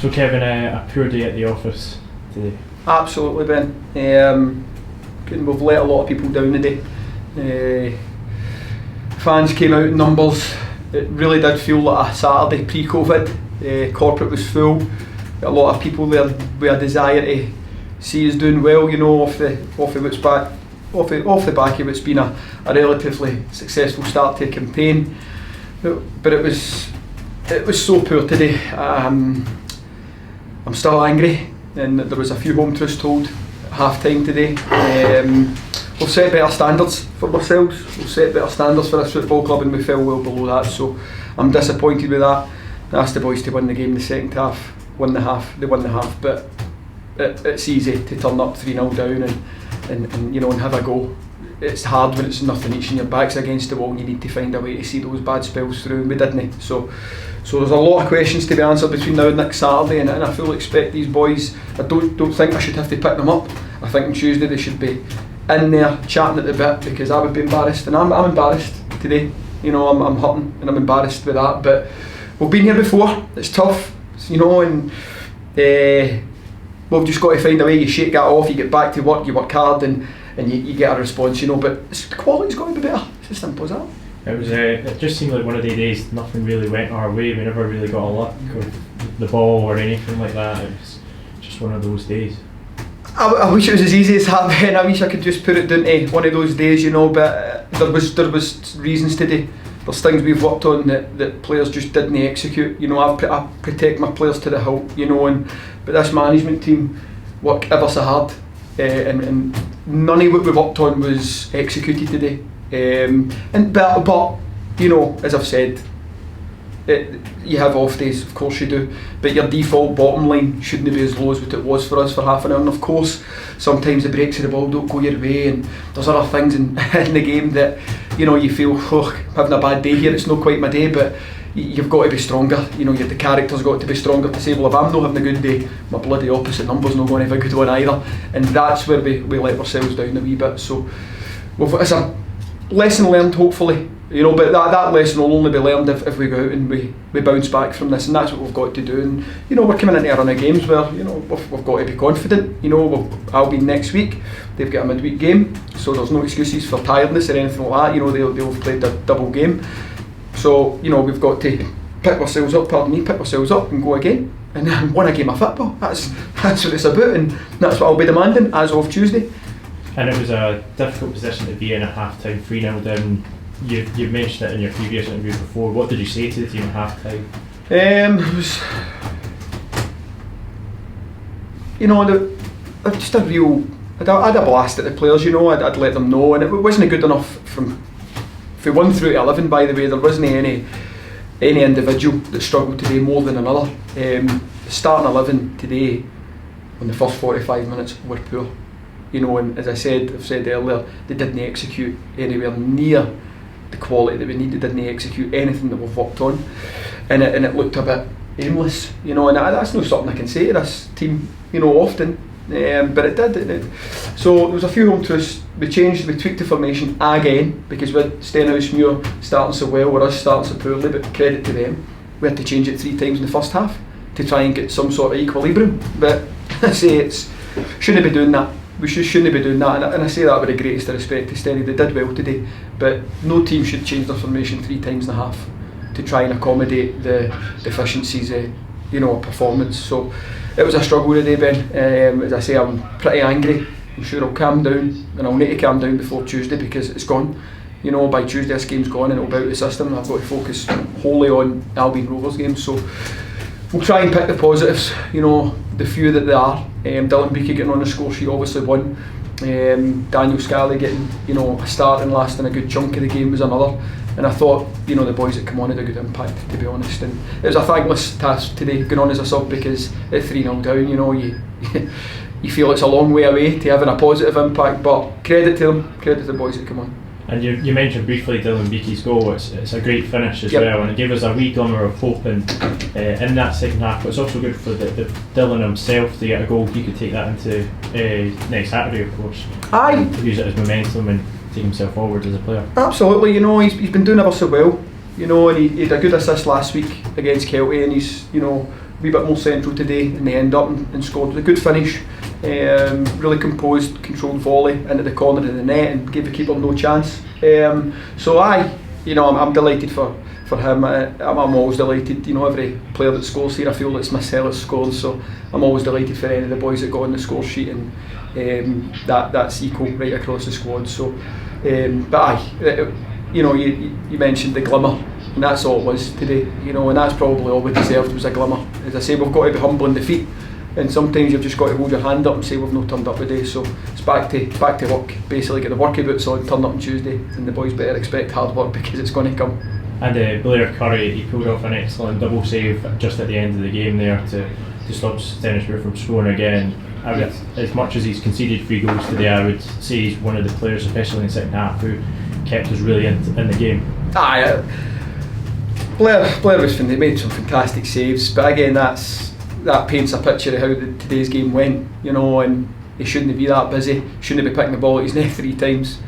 So Kevin, a poor day at the office today? Absolutely, Ben. We've let a lot of people down today. Fans came out in numbers. It really did feel like a Saturday pre-COVID. Corporate was full. A lot of people there with a desire to see us doing well, off the back of what's been a relatively successful start to a campaign. But it was so poor today. I'm still angry, and there was a few home truths told at half time today. We've set better standards for ourselves, we've set better standards for this football club, and we fell well below that, so I'm disappointed with that. I asked the boys to win the game the second half, win the half, they won the half, but it's easy to turn up 3-0 down and have a go. It's hard when it's nothing each and your back's against the wall and you need to find a way to see those bad spells through, and we didn't. So there's a lot of questions to be answered between now and next Saturday, and I fully expect these boys, I don't think I should have to pick them up. I think on Tuesday they should be in there chatting at the bit, because I would be embarrassed, and I'm embarrassed today. I'm hurting and I'm embarrassed with that, but we've been here before, it's tough, and we've just got to find a way. You shake that off, you get back to work, you work hard, and you get a response, but the quality's got to be better. It's as simple as that. It just seemed like one of the days nothing really went our way. We never really got a luck with the ball or anything like that. It was just one of those days. I wish it was as easy as that, Ben. I wish I could just put it down to one of those days, but there was reasons today. There's things we've worked on that players just didn't execute. I protect my players to the hilt, but this management team work ever so hard, and none of what we worked on was executed today. But as I've said, you have off days, of course you do, but your default bottom line shouldn't be as low as what it was for us for half an hour. And of course, sometimes the breaks of the ball don't go your way, and there's other things in the game that you feel, having a bad day here, it's not quite my day, but you've got to be stronger. The character's got to be stronger to say, well, if I'm not having a good day, my bloody opposite number's not going to have a good one either. And that's where we let ourselves down a wee bit. So it's a lesson learned, hopefully, but that lesson will only be learned if we go out and we bounce back from this, and that's what we've got to do. And we're coming into a run of games where we've got to be confident. Albion next week, they've got a midweek game, so there's no excuses for tiredness or anything like that. They'll have played a double game, so we've got to pick ourselves up and go again and win a game of football. That's what it's about, and that's what I'll be demanding as of Tuesday. And it was a difficult position to be in at half time, 3-0 down. You've mentioned it in your previous interview before. What did you say to the team at half time? It was, just a real. I had a blast at the players. I'd let them know, and it wasn't good enough if we won through to 11. By the way, there wasn't any individual that struggled today more than another. Starting 11 today, in the first 45 minutes, were poor. And as I've said earlier, they didn't execute anywhere near the quality that we needed. They didn't execute anything that we've worked on, and it looked a bit aimless. And that's not something I can say to this team, often. But it did. So there was a few home truths. We tweaked the formation again, because with Stenhousemuir starting so well, with us starting so poorly, but credit to them, we had to change it 3 times in the first half to try and get some sort of equilibrium. But I say shouldn't be doing that. We shouldn't be doing that, and I say that with the greatest respect to Stenny. They did well today, but no team should change their formation 3 times in a half to try and accommodate the deficiencies of performance. So it was a struggle today, Ben. As I say, I'm pretty angry. I'm sure I'll calm down, and I'll need to calm down before Tuesday, because it's gone. By Tuesday this game's gone and it'll be out of the system, and I've got to focus wholly on Albion Rovers games. So we'll try and pick the positives, the few that there are. Dylan Beakey getting on the score sheet, obviously one. Daniel Scally getting a start and lasting a good chunk of the game was another. And I thought the boys that come on had a good impact, to be honest. And it was a thankless task today going on as a sub, because at 3-0 down, you feel it's a long way away to having a positive impact. But credit to them, credit to the boys that come on. And you mentioned briefly Dylan Beakey's goal. It's a great finish as well, and it gave us a wee glimmer of hope in that second half. But it's also good for the Dylan himself to get a goal. He could take that into next Saturday, of course. Aye. Use it as momentum and take himself forward as a player. Absolutely. He's been doing ever so well. And he had a good assist last week against Kelty, and he's wee bit more central today, and they end up and scored a good finish. Really composed, controlled volley into the corner of the net and gave the keeper no chance. So I'm delighted for him. I'm always delighted. Every player that scores here, I feel it's myself that scores. So I'm always delighted for any of the boys that got on the score sheet, and that's equal right across the squad. So, you mentioned the glimmer, and that's all it was today. And that's probably all we deserved, was a glimmer. As I say, we've got to be humble in defeat. And sometimes you've just got to hold your hand up and say we've not turned up today. So it's back to work. Basically, get the worky boots on, turn up on Tuesday, and the boys better expect hard work because it's going to come. And Blair Curry, he pulled off an excellent double save just at the end of the game there to stop Stenhousemuir from scoring again. As much as he's conceded 3 goals today, I would say he's one of the players, especially in the second half, who kept us really in the game. Blair was they made some fantastic saves, but again that paints a picture of how today's game went, and he shouldn't be that busy, shouldn't be picking the ball at his neck 3 times.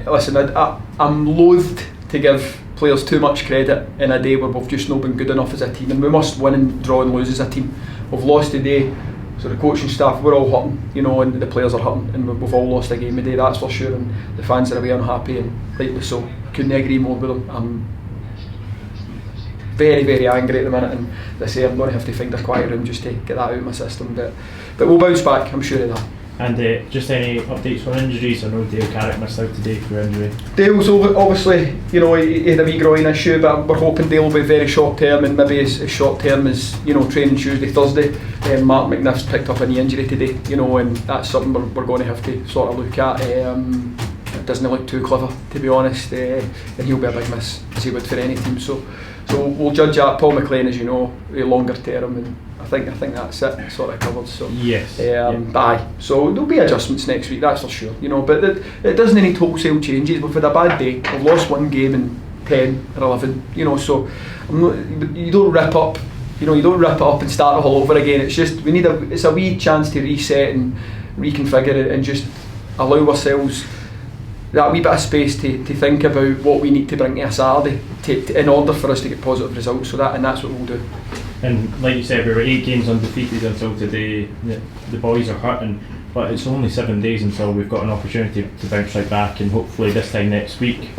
Listen, I'm loathed to give players too much credit in a day where we've just not been good enough as a team, and we must win and draw and lose as a team. We've lost today, so the coaching staff, we're all hurting, and the players are hurting, and we've all lost a game today, that's for sure, and the fans are away unhappy, and rightly so. Couldn't agree more with them. I'm very, very angry at the minute, and as I say, I'm going to have to find a quiet room just to get that out of my system, but we'll bounce back, I'm sure of that. And just any updates on injuries? I know Dale Carrick missed out today for injury. Dale's obviously, he had a wee groin issue, but we're hoping Dale will be very short term, and maybe as short term as training Tuesday, Thursday. Mark McNiff's picked up a knee injury today, and that's something we're going to have to sort of look at. It doesn't look too clever, to be honest, and he'll be a big miss, as he would for any team. So we'll judge that. Paul McLean, as you know, longer term, and I think that's it, sort of covered. So yes. So there'll be adjustments next week, that's for sure. But it doesn't need wholesale changes. We've had a bad day. We've lost 1 game in 10 or 11. So you don't rip up. You don't rip it up and start all over again. It's just it's a wee chance to reset and reconfigure it, and just allow ourselves that wee bit of space to think about what we need to bring to a Saturday in order for us to get positive results. So that's what we'll do. And like you said, we were 8 games undefeated until today. The boys are hurting, but it's only 7 days until we've got an opportunity to bounce right back, and hopefully this time next week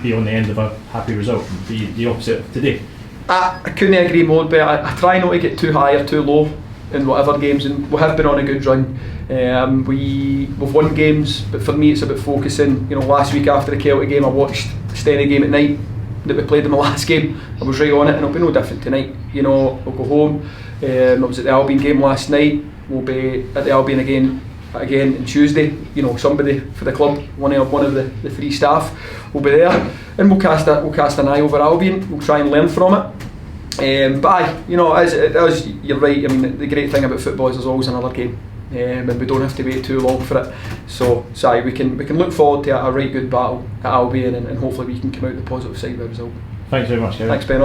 be on the end of a happy result, be the opposite of today. I couldn't agree more, but I try not to get too high or too low in whatever games, and we have been on a good run. We've won games, but for me it's about focusing. Last week after the Celtic game, I watched the Stenny game at night that we played in the last game. I was right on it, and it'll be no different tonight. We'll go home. I was at the Albion game last night. We'll be at the Albion again on Tuesday. Somebody for the club, one of the 3 staff will be there, and we'll cast an eye over Albion. We'll try and learn from it. As you're right. I mean, the great thing about football is there's always another game, and we don't have to wait too long for it. So we can look forward to a right good battle at Albion, and hopefully we can come out the positive side of the result. Thanks very much, Kevin. Thanks, Ben.